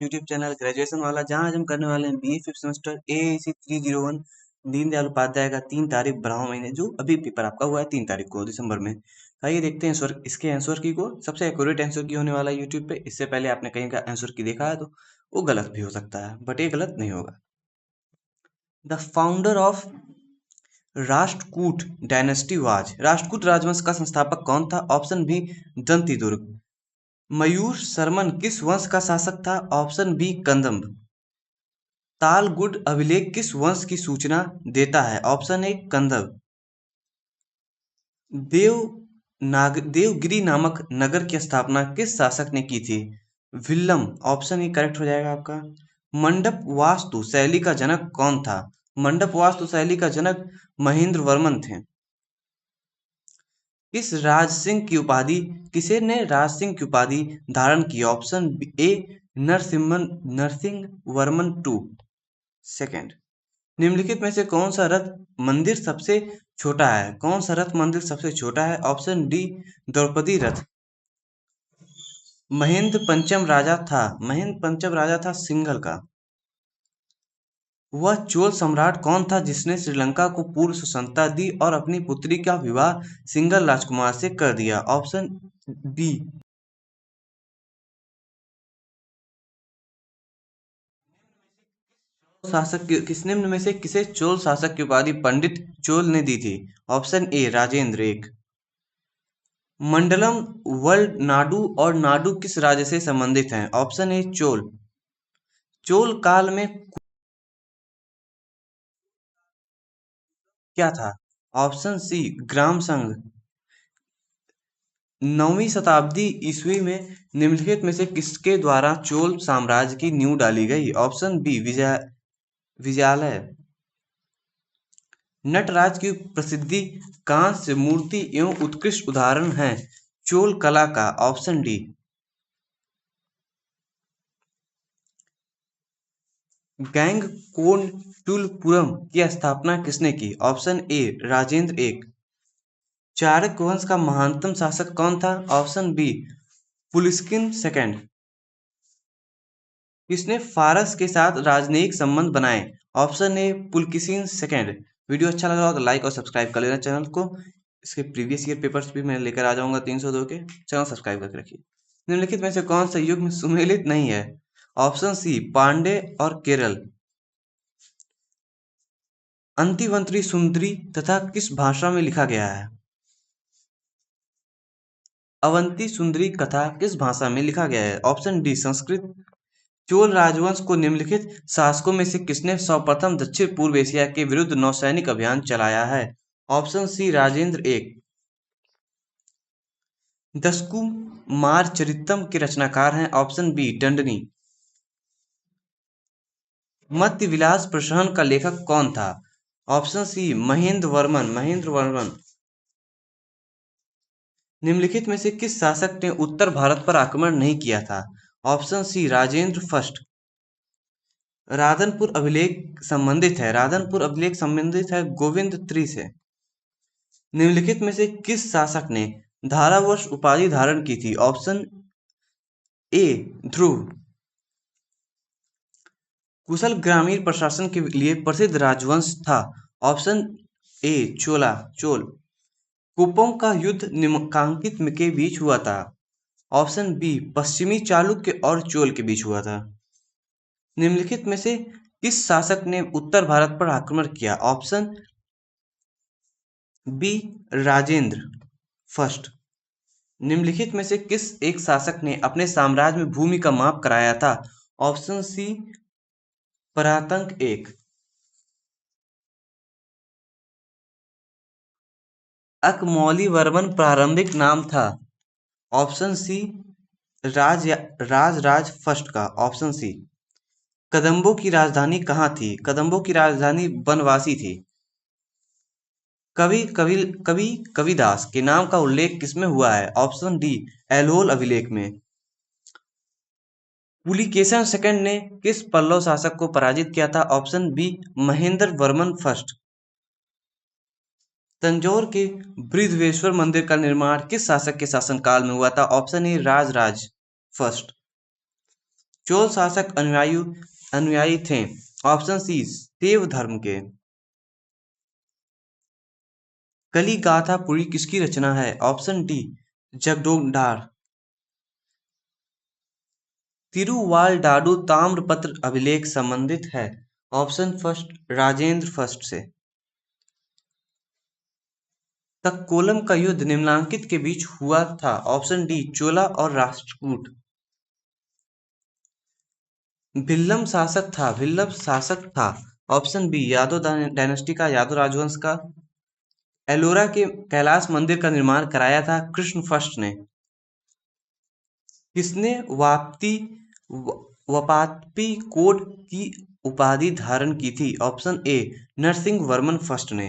YouTube channel graduation वाला, जहां आज हम करने वाले हैं BA fifth semester AAC 301 Deendayal Upadhyay का 3 तारीख 12वां महीने, जो अभी पेपर आपका हुआ है 3 तारीख को दिसंबर में। आइए देखते हैं आंसर, इसके आंसर की को सबसे एक्यूरेट आंसर की होने वाला है यूट्यूब पे। इससे पहले आपने कहीं का आंसर की देखा है तो वो गलत भी हो सकता है, बट ये गलत नहीं होगा। The founder of Rashtrakuta dynasty was, Rashtrakuta राजवंश का संस्थापक कौन था? Option B Dantidurga. मयूर शर्मन किस वंश का शासक था? Option B कंदम्ब। तालगुड अभिलेख किस वंश की सूचना देता है? Option A कंदम्ब। देवगिरी नामक नगर की स्थापना किस शासक ने की थी? विल्लम। ऑप्शन ए करेक्ट हो जाएगा आपका। मंडप वास्तु शैली का जनक कौन था? मंडप वास्तु शैली का जनक महेंद्र वर्मन थे। किस राज सिंह की उपाधि किसे ने राज सिंह की उपाधि धारण की? Option A Narasimha Varman two second. निम्नलिखित में से कौन सा रथ मंदिर सबसे छोटा है? कौन सा रथ मंदिर सबसे छोटा है? ऑप्शन डी द्रौपदी रथ। महेंद्र पंचम राजा था सिंघल का। वह चोल सम्राट कौन था जिसने श्रीलंका को पूर्ण स्वतंत्रता दी और अपनी पुत्री का विवाह सिंघल राजकुमार से कर दिया? Option B. किस निम्न में से किसे चोल शासक की उपाधि पंडित चोल ने दी थी? ऑप्शन ए राजेंद्र एक। मंडलम वर्ल्ड नाडु और नाडु किस राज्य से संबंधित हैं? Option A Chola. चोल काल में क्या था? ऑप्शन सी ग्राम संघ। 9वीं शताब्दी ईस्वी में निम्नलिखित में से किसके द्वारा चोल साम्राज्य की नींव डाली गई? Option B Vijayalaya. नटराज की प्रसिद्धि कांस्य मूर्ति एवं उत्कृष्ट उदाहरण है चोल कला का? Option D. गैंगकोंडुलपुरम की स्थापना किसने की? ऑप्शन ए राजेंद्र एक। चाणक्य वंश का महानतम शासक कौन था? Option B Pulakeshin second. किसने फारस के साथ राजनयिक संबंध बनाए? Option A Pulakeshin second. Video अच्छा लगा तो लाइक और सब्सक्राइब कर लेना चैनल को। इसके प्रीवियस ईयर पेपर्स भी मैं लेकर आ जाऊंगा 302 के। चैनल सब्सक्राइब करके रखिए। निम्नलिखित में से कौन सा युग में सुमेलित नहीं है? ऑप्शन सी पांडे और केरल। अंतिवंतरी सुंदरी तथा किस भाषा में लिखा गया है? अवंती सुंदरी कथा किस भाषा में लिखा गया है? Option D Sanskrit. चोल राजवंश को निम्नलिखित शासकों में से किसने सर्वप्रथम दक्षिण पूर्व एशिया के विरुद्ध नौसैनिक अभियान चलाया है? ऑप्शन सी राजेंद्र एक। दशकु मार चरितम के रचनाकार हैं? Option B दंडनी। मत्स्य विलास प्रशहन का लेखक कौन था? Option C Mahendra Varman. निम्नलिखित में से किस शासक ने उत्तर भारत पर आक्रमण नहीं किया था? Option C Rajendra first. Radhanpur अभिलेख संबंधित है गोविंद त्री से। निम्नलिखित में से किस शासक ने धारावर्ष उपाधि धारण की थी? ऑप्शन ए ध्रुव। कुशल ग्रामीण प्रशासन के लिए प्रसिद्ध राजवंश था? Option A Chola. कुप्पम का युद्ध निम्नलिखित के बीच हुआ था? ऑप्शन बी पश्चिमी चालुक्य और चोल के बीच हुआ था। निम्नलिखित में से किस शासक ने उत्तर भारत पर आक्रमण किया? Option B Rajendra first. निम्नलिखित में से किस एक शासक ने अपने साम्राज्य में भूमि का माप कराया था? ऑप्शन सी परातंक एक। अकमौली वर्मन प्रारंभिक नाम था? ऑप्शन सी राज फर्स्ट का। Option C. कदम्बों की राजधानी कहाँ थी? कदम्बों की राजधानी बनवासी थी। कवि कविदास के नाम का उल्लेख किसमें हुआ है? ऑप्शन डी ऐहोल अभिलेख में। पुलिकेशन सेकंड ने किस पल्लव शासक को पराजित किया था? Option B Mahendra Varman first. Tanjore के बृहदेश्वर मंदिर का निर्माण किस शासक के शासनकाल में हुआ था? Option A Raj first. Chola शासक अनुयायी थे। ऑप्शन सी शैव धर्म के। कली गाथा पूरी किसकी रचना है? Option D जगडोगडार। तिरुवालडाडू ताम्रपत्र अभिलेख संबंधित है। ऑप्शन फर्स्ट राजेंद्र फर्स्ट से। तक्कोलम का युद्ध निम्नलिखित के बीच हुआ था। ऑप्शन डी चोला और राष्ट्रकूट। भिल्लम शासक था। ऑप्शन बी यादव डायनेस्टी का, यादव राजवंश का। एलोरा के कैलाश मंदिर का निर्माण कराया था कृष्ण फर्स्ट ने। किसने वपात्ति कोड की उपाधि धारण की थी? Option A Narasimha Varman first ने।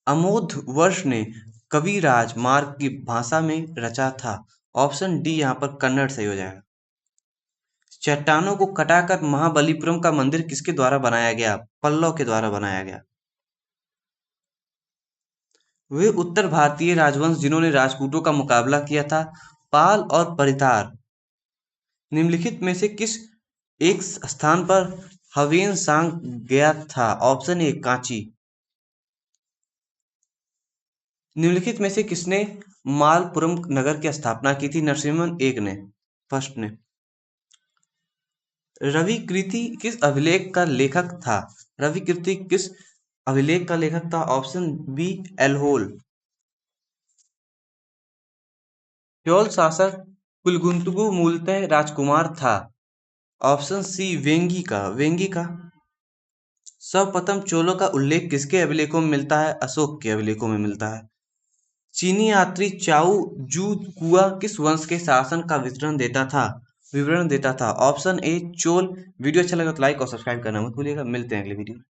अमोध वर्ष ने कविराज मार्ग की भाषा में रचा था। ऑप्शन डी यहाँ पर कन्नड़ सही हो जाएगा। चट्टानों को कटाकर महाबलीपुरम का मंदिर किसके द्वारा बनाया गया? पल्लव के द्वारा बनाया गया। वे उत्तर भारतीय राजवंश जिन्होंने राजपूतों का मुकाबला किया था। पाल और परितार। निम्नलिखित में से किस एक स्थान पर हवेन सांग गया था? Option A Kanchi. निम्नलिखित में से किसने मालपुरम नगर की स्थापना की थी? नरसिम्हन एक ने, फर्स्ट ने। रवि कृति किस अभिलेख का लेखक था? रवि कृति किस अभिलेख का लेखक था? Option B एल्होल। चोल शासक कुलगुंतुगु मूलतः राजकुमार था। ऑप्शन सी वेंगी का। सर्वप्रथम चोलों का उल्लेख किसके अभिलेखों में मिलता है? अशोक के अभिलेखों में मिलता है। चीनी यात्री चाउ जू कुआ किस वंश के शासन का विवरण देता था? Option A Chola. वीडियो अच्छा लगा तो लाइक और सब्सक्राइब करना मत भूलिएगा। मिलते हैं अगले वीडियो में।